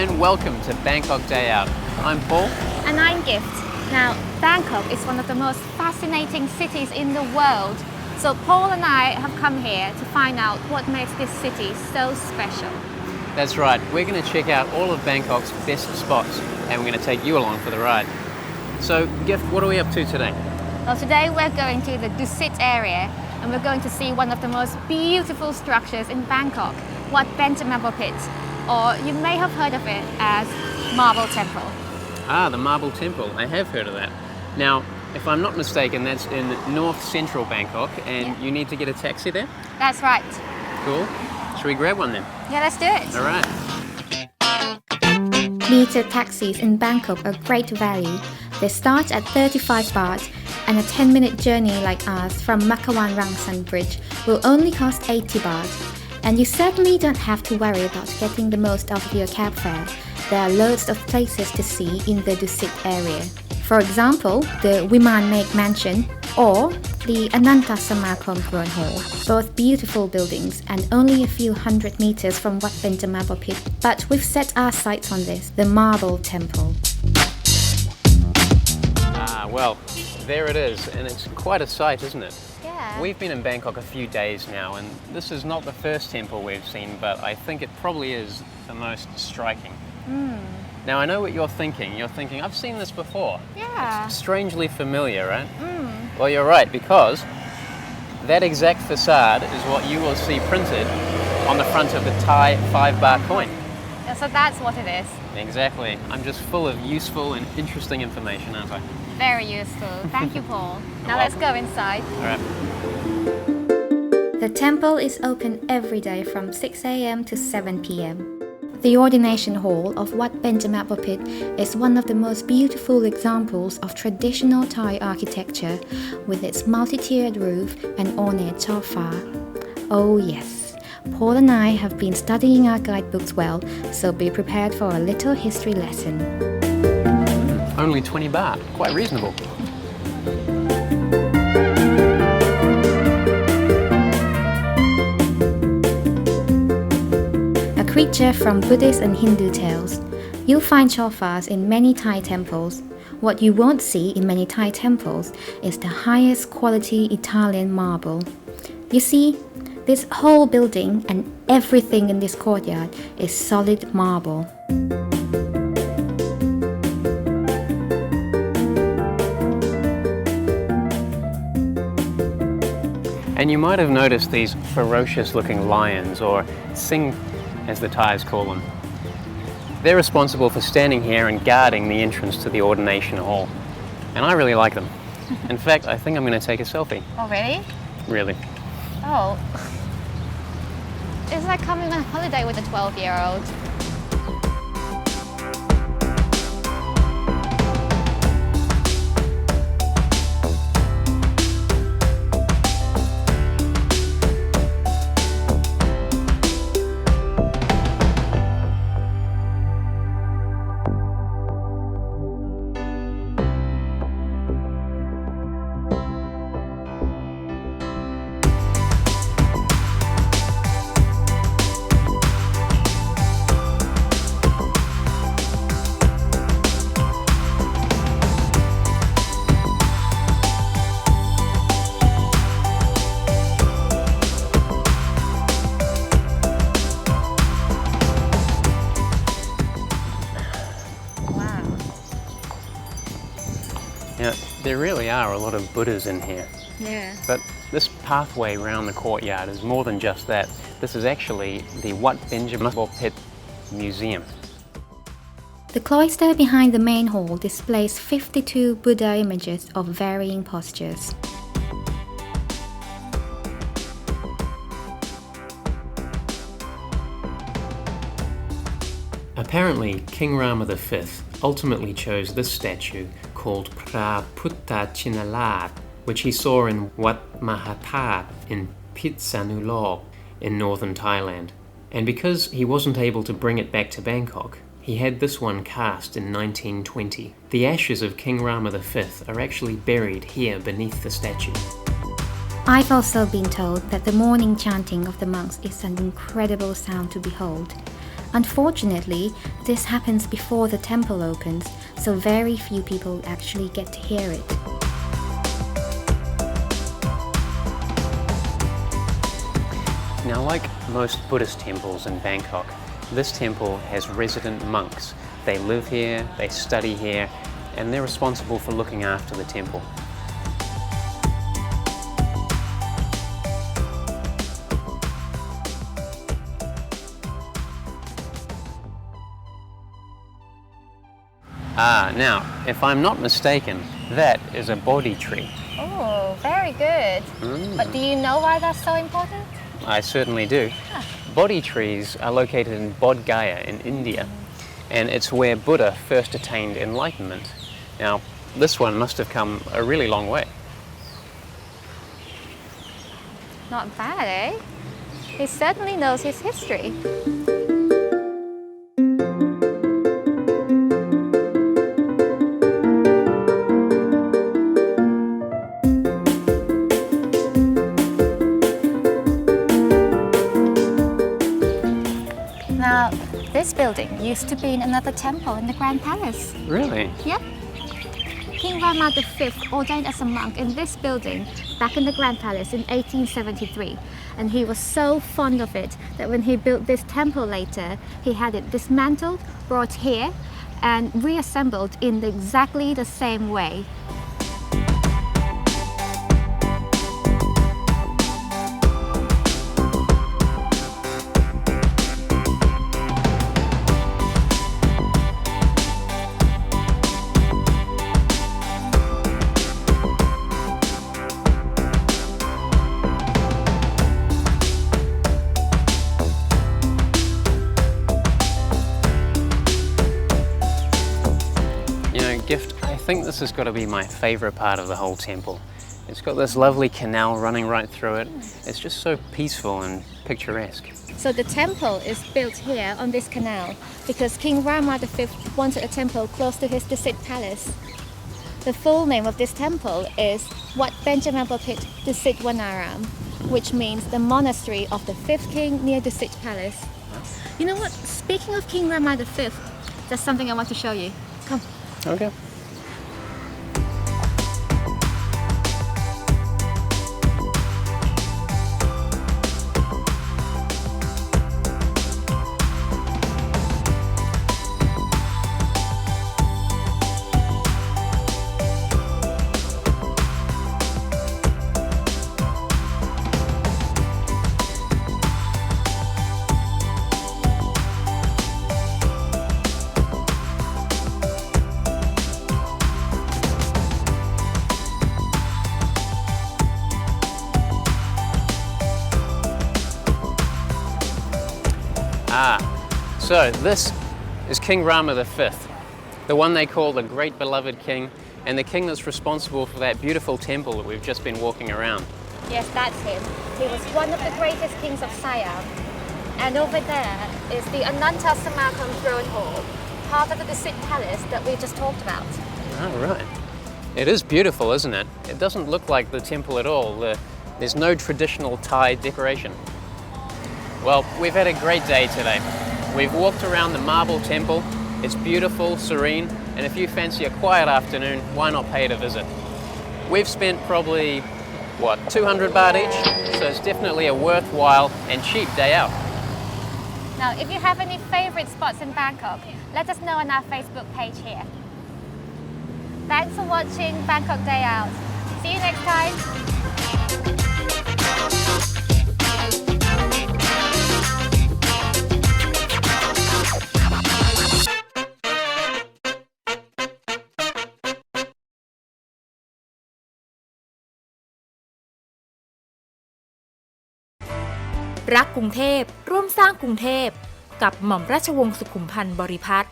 and welcome to Bangkok Day Out. I'm Paul. And I'm Gift. Now, Bangkok is one of the most fascinating cities in the world. So Paul and I have come here to find out what makes this city so special. That's right, we're going to check out all of Bangkok's best spots and we're going to take you along for the ride. So, Gift, what are we up to today? Well, today we're going to the Dusit area and we're going to see one of the most beautiful structures in Bangkok, watben, or you may have heard of it as Marble Temple. Ah, the Marble Temple. I have heard of that. Now, if I'm not mistaken, that's in north central Bangkok and you need to get a taxi there? That's right. Cool. Should we grab one then? Yeah, let's do it. All right. Meter taxis in Bangkok are great value. They start at 35 baht, and a 10-minute journey like ours from Makawan Rangsan Bridge will only cost 80 baht. And you certainly don't have to worry about getting the most out of your cab fare. There are loads of places to see in the Dusit area. For example, the Viman Mek Mansion or the Ananta Samakom Throne Hall, both beautiful buildings and only a few hundred meters from Wat Benjamapapit. But we've set our sights on this, the Marble Temple. Ah, well, there it is, and it's quite a sight, isn't it? Yeah. We've been in Bangkok a few days now, and this is not the first temple we've seen, but I think it probably is the most striking. Now, I know what you're thinking. You're thinking, I've seen this before. Yeah. It's strangely familiar, right? Well, you're right, because that exact facade is what you will see printed on the front of the Thai 5 baht coin. So that's what it is. Exactly. I'm just full of useful and interesting information, aren't I? Very useful. Thank you, Paul. Now let's go inside. All right. The temple is open every day from 6 a.m. to 7 p.m. The ordination hall of Wat Benjamapapit is one of the most beautiful examples of traditional Thai architecture with its multi-tiered roof and ornate chawfa. Oh yes, Paul and I have been studying our guidebooks well, so be prepared for a little history lesson. Only 20 baht, quite reasonable. Creature from Buddhist and Hindu tales. You'll find chawfas in many Thai temples. What you won't see in many Thai temples is the highest quality Italian marble. You see, this whole building and everything in this courtyard is solid marble. And you might have noticed these ferocious looking lions, or sing as the Thais call them. They're responsible for standing here and guarding the entrance to the ordination hall. And I really like them. In fact, I think I'm going to take a selfie. Oh, really? Really. Oh. It's like coming on holiday with a 12-year-old. Yeah, there really are a lot of Buddhas in here. Yeah. But this pathway around the courtyard is more than just that. This is actually the Wat Benjamapapit Museum. The cloister behind the main hall displays 52 Buddha images of varying postures. Apparently, King Rama V ultimately chose this statue called Phra Phutta Chinalat, which he saw in Wat Mahathat in Phitsanulok in northern Thailand. And because he wasn't able to bring it back to Bangkok, he had this one cast in 1920. The ashes of King Rama V are actually buried here beneath the statue. I've also been told that the morning chanting of the monks is an incredible sound to behold. Unfortunately, this happens before the temple opens, so very few people actually get to hear it. Now, like most Buddhist temples in Bangkok, this temple has resident monks. They live here, they study here, and they're responsible for looking after the temple. Now, if I'm not mistaken, that is a Bodhi tree. Oh, very good. But do you know why that's so important? I certainly do. Bodhi trees are located in Bodh Gaya in India, and it's where Buddha first attained enlightenment. Now, this one must have come a really long way. Not bad, eh? He certainly knows his history. Now, this building used to be in another temple in the Grand Palace. Really? Yep. King Rama V ordained as a monk in this building back in the Grand Palace in 1873. And he was so fond of it that when he built this temple later, he had it dismantled, brought here, and reassembled in exactly the same way. Gift, I think this has got to be my favorite part of the whole temple. It's got this lovely canal running right through it. It's just so peaceful and picturesque. So the temple is built here on this canal because King Rama V wanted a temple close to his Dusit Palace. The full name of this temple is Wat Benjamapapit Dusit Wanaram, which means the monastery of the fifth king near Dusit Palace. You know what? Speaking of King Rama V, there's something I want to show you. Come. Okay. So this is King Rama V, the one they call the Great Beloved King, and the king that's responsible for that beautiful temple that we've just been walking around. Yes, that's him. He was one of the greatest kings of Siam. And over there is the Ananta Samarkand throne hall, part of the Dusit Palace that we just talked about. Oh, right. It is beautiful, isn't it? It doesn't look like the temple at all. There's no traditional Thai decoration. Well, we've had a great day today. We've walked around the marble temple. It's beautiful, serene, and if you fancy a quiet afternoon, why not pay it a visit? We've spent probably, 200 baht each, so it's definitely a worthwhile and cheap day out. Now, if you have any favorite spots in Bangkok, let us know on our Facebook page here. Thanks for watching Bangkok Day Out. See you next time.รักกรุงเทพร่วมสร้างกรุงเทพกับหม่อมราชวงศ์สุขุมพันธ์บริพัตร